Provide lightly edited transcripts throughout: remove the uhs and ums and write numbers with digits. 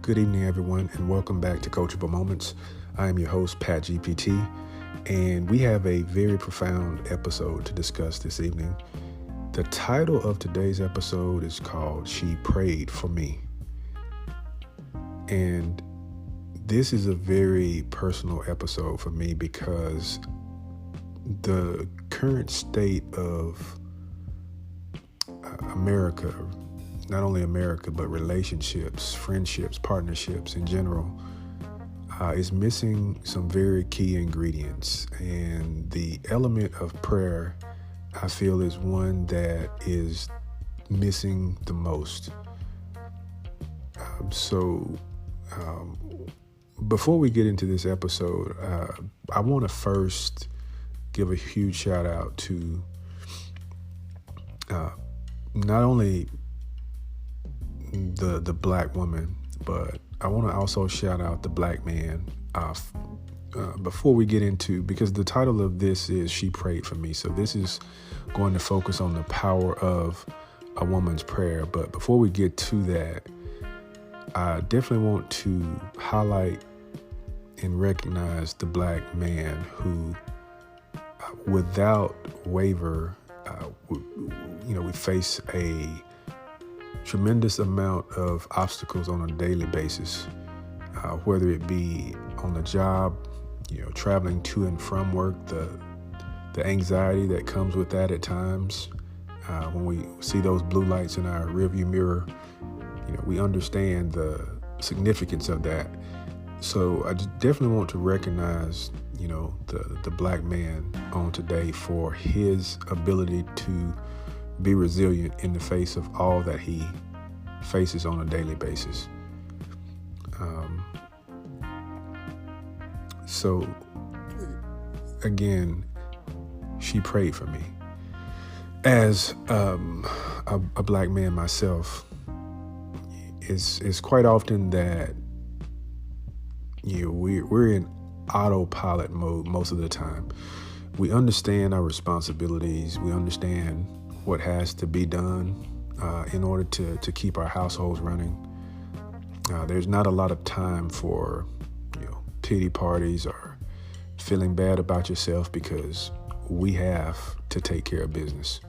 Good evening, everyone, and welcome back to Coachable Moments. I am your host, Pat GPT, and we have a very profound episode to discuss this evening. The title of today's episode is called She Prayed for Me. And this is a very personal episode for me because the current state of America, not only America, but relationships, friendships, partnerships in general, is missing some very key ingredients. And the element of prayer, I feel, is one that is missing the most. Before we get into this episode, I want to first give a huge shout out to not only the black woman, but I want to also shout out the black man before we get into, because the title of this is She Prayed for Me. So this is going to focus on the power of a woman's prayer. But before we get to that, I definitely want to highlight and recognize the black man who, without waver, we face a tremendous amount of obstacles on a daily basis, whether it be on the job, traveling to and from work, the anxiety that comes with that at times. When we see those blue lights in our rearview mirror, we understand the significance of that. So I just definitely want to recognize, the black man on today for his ability to be resilient in the face of all that he faces on a daily basis. So again, she prayed for me. As a black man myself, it's quite often that we're in autopilot mode most of the time. We understand our responsibilities. We understand what has to be done in order to keep our households running. There's not a lot of time for pity parties or feeling bad about yourself, because we have to take care of business.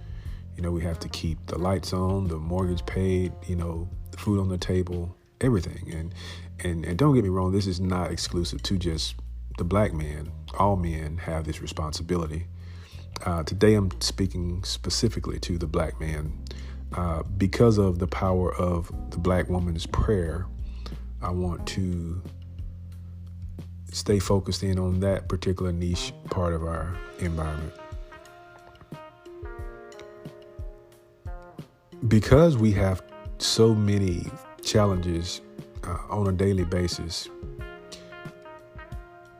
We have to keep the lights on, the mortgage paid, the food on the table, everything. And don't get me wrong, this is not exclusive to just the black man. All men have this responsibility. Today I'm speaking specifically to the black man. Because of the power of the black woman's prayer, I want to stay focused in on that particular niche part of our environment. Because we have so many challenges on a daily basis,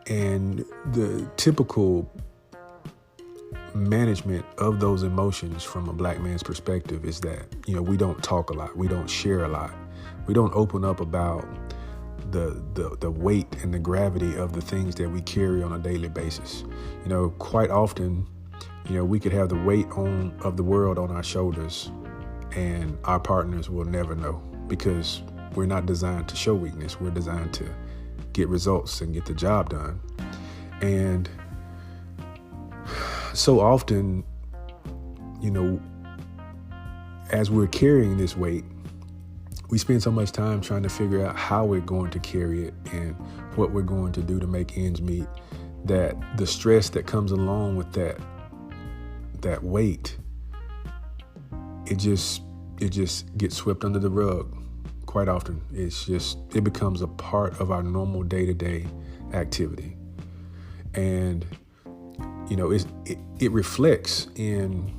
and the typical management of those emotions from a black man's perspective is that, we don't talk a lot. We don't share a lot. We don't open up about the weight and the gravity of the things that we carry on a daily basis. Quite often, we could have the weight of the world on our shoulders, and our partners will never know, because we're not designed to show weakness. We're designed to get results and get the job done. And so often, as we're carrying this weight, we spend so much time trying to figure out how we're going to carry it and what we're going to do to make ends meet, that the stress that comes along with that weight, it just gets swept under the rug. Quite often, it becomes a part of our normal day-to-day activity. And, it reflects in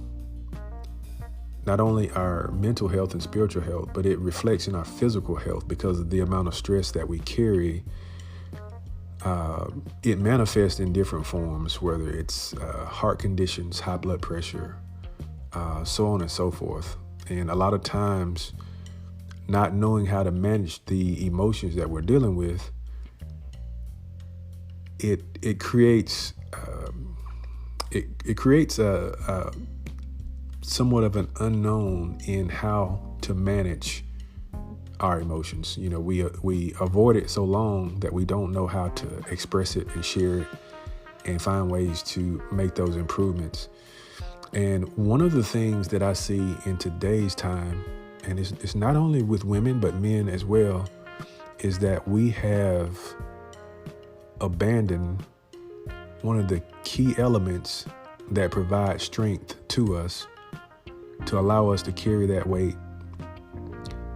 not only our mental health and spiritual health, but it reflects in our physical health, because of the amount of stress that we carry. It manifests in different forms, whether it's heart conditions, high blood pressure, so on and so forth. And a lot of times, not knowing how to manage the emotions that we're dealing with, it creates a somewhat of an unknown in how to manage our emotions. We avoid it so long that we don't know how to express it and share it and find ways to make those improvements. And one of the things that I see in today's time, and it's not only with women, but men as well, is that we have abandoned one of the key elements that provide strength to us to allow us to carry that weight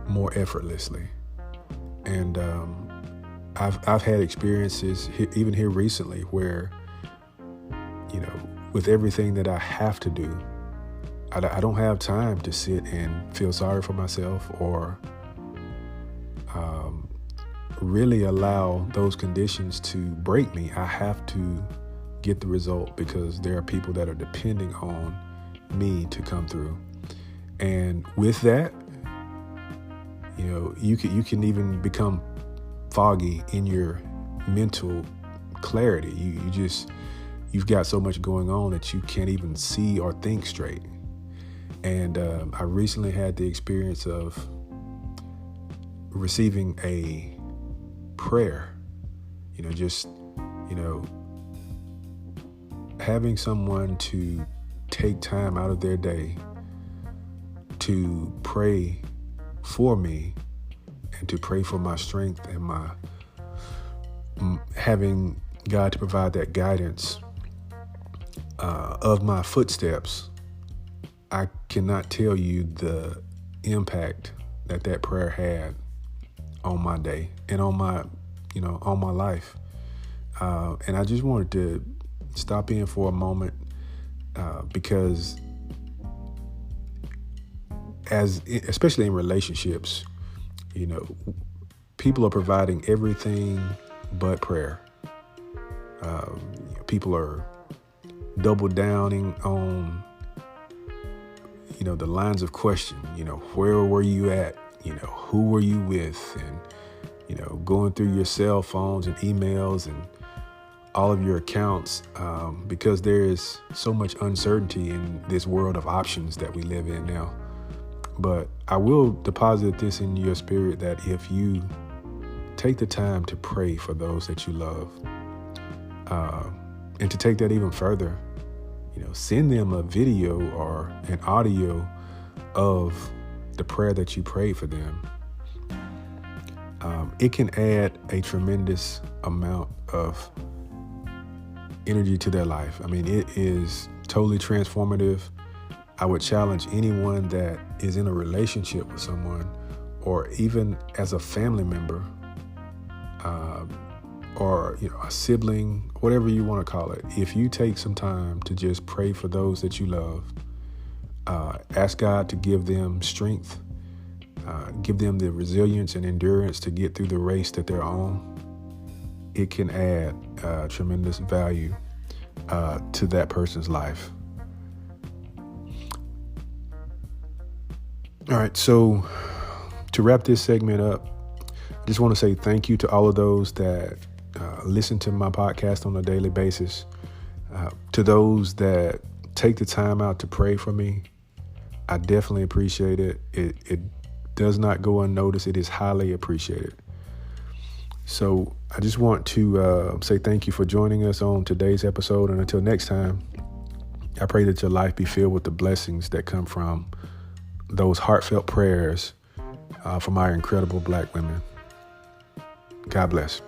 more effortlessly. And I've had experiences even here recently where, with everything that I have to do, I don't have time to sit and feel sorry for myself or really allow those conditions to break me. I have to get the result because there are people that are depending on me to come through. And with that, you can even become foggy in your mental clarity. You've got so much going on that you can't even see or think straight. And I recently had the experience of receiving a prayer, having someone to take time out of their day to pray for me and to pray for my strength and my having God to provide that guidance of my footsteps. I cannot tell you the impact that prayer had on my day and on my life. And I just wanted to stop in for a moment because especially in relationships, people are providing everything but prayer. People are double downing on, the lines of question, where were you at? Who were you with? And, going through your cell phones and emails and all of your accounts, because there is so much uncertainty in this world of options that we live in now. But I will deposit this in your spirit that if you take the time to pray for those that you love, and to take that even further, send them a video or an audio of the prayer that you prayed for them. It can add a tremendous amount of energy to their life. I mean, it is totally transformative. I would challenge anyone that is in a relationship with someone, or even as a family member, or a sibling, whatever you want to call it. If you take some time to just pray for those that you love, ask God to give them strength, give them the resilience and endurance to get through the race that they're on, it can add tremendous value to that person's life. All right, so to wrap this segment up, I just want to say thank you to all of those that listen to my podcast on a daily basis, to those that take the time out to pray for me. I definitely appreciate it. It does not go unnoticed. It is highly appreciated. So I just want to say thank you for joining us on today's episode. And until next time, I pray that your life be filled with the blessings that come from those heartfelt prayers from our incredible Black women. God bless.